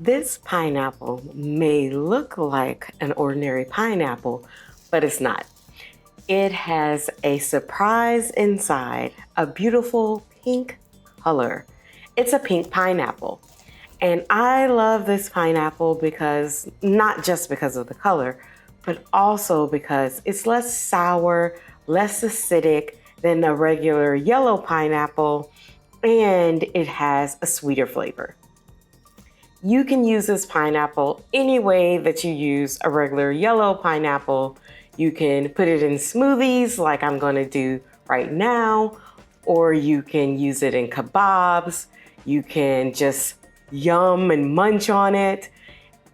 This pineapple may look like an ordinary pineapple, but it's not. It has a surprise inside, a beautiful pink color. It's a pink pineapple. And I love this pineapple because, not just because of the color, but also because it's less sour, less acidic than a regular yellow pineapple, and it has a sweeter flavor. You can use this pineapple any way that you use a regular yellow pineapple. You can put it in smoothies like I'm going to do right now, or you can use it in kebabs. You can just yum and munch on it.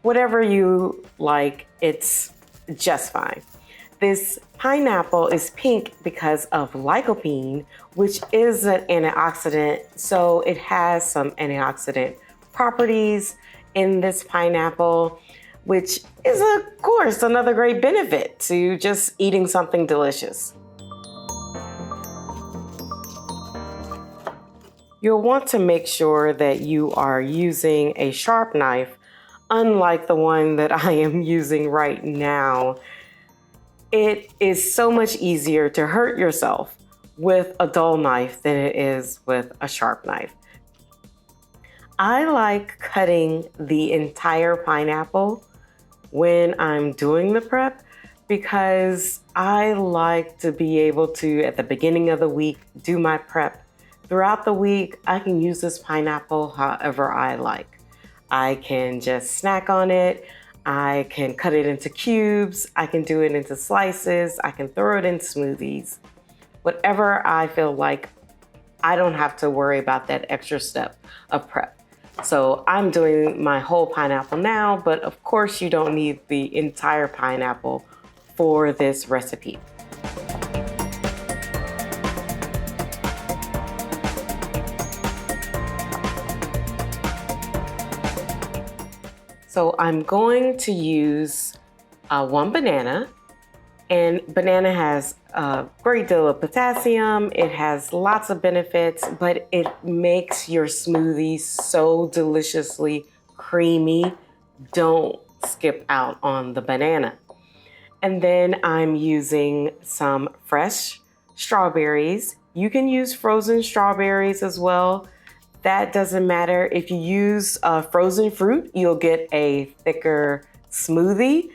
Whatever you like, it's just fine. This pineapple is pink because of lycopene, which is an antioxidant. So it has some antioxidant properties in this pineapple, which is of course another great benefit to just eating something delicious. You'll want to make sure that you are using a sharp knife, unlike the one that I am using right now. It is so much easier to hurt yourself with a dull knife than it is with a sharp knife. I like cutting the entire pineapple when I'm doing the prep because I like to be able to, at the beginning of the week, do my prep. Throughout the week, I can use this pineapple however I like. I can just snack on it. I can cut it into cubes. I can do it into slices. I can throw it in smoothies. Whatever I feel like, I don't have to worry about that extra step of prep. So I'm doing my whole pineapple now, but of course you don't need the entire pineapple for this recipe. So I'm going to use one banana, and banana has a great deal of potassium. It has lots of benefits, but it makes your smoothie so deliciously creamy. Don't skip out on the banana. And then I'm using some fresh strawberries. You can use frozen strawberries as well. That doesn't matter. If you use frozen fruit, you'll get a thicker smoothie.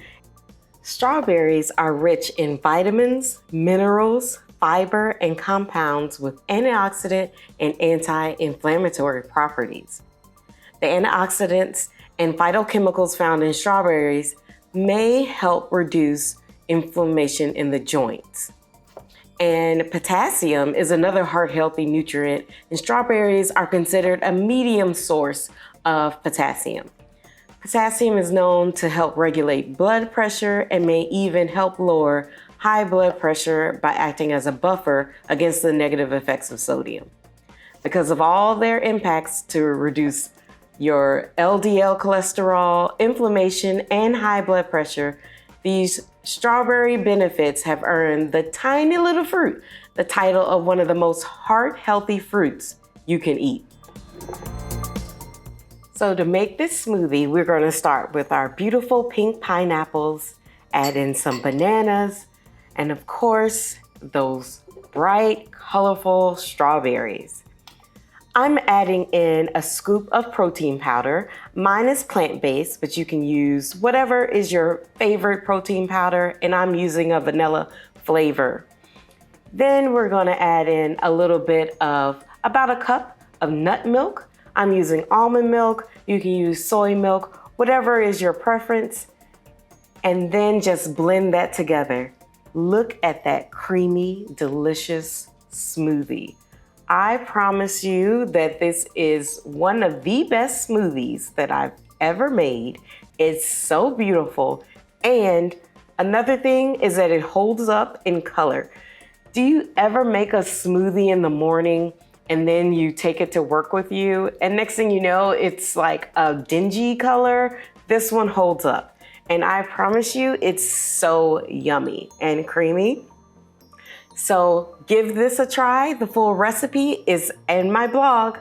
Strawberries are rich in vitamins, minerals, fiber, and compounds with antioxidant and anti-inflammatory properties. The antioxidants and phytochemicals found in strawberries may help reduce inflammation in the joints. And potassium is another heart-healthy nutrient, and strawberries are considered a medium source of potassium. Potassium is known to help regulate blood pressure and may even help lower high blood pressure by acting as a buffer against the negative effects of sodium. Because of all their impacts to reduce your LDL cholesterol, inflammation, and high blood pressure, these strawberry benefits have earned the tiny little fruit the title of one of the most heart-healthy fruits you can eat. So to make this smoothie, we're going to start with our beautiful pink pineapples, add in some bananas, and of course, those bright, colorful strawberries. I'm adding in a scoop of protein powder. Mine is plant-based, but you can use whatever is your favorite protein powder, and I'm using a vanilla flavor. Then we're going to add in a little bit of about a cup of nut milk. I'm using almond milk. You can use soy milk, whatever is your preference. And then just blend that together. Look at that creamy, delicious smoothie. I promise you that this is one of the best smoothies that I've ever made. It's so beautiful. And another thing is that it holds up in color. Do you ever make a smoothie in the morning and then you take it to work with you, and next thing you know, it's like a dingy color? This one holds up. And I promise you, it's so yummy and creamy. So give this a try. The full recipe is in my blog.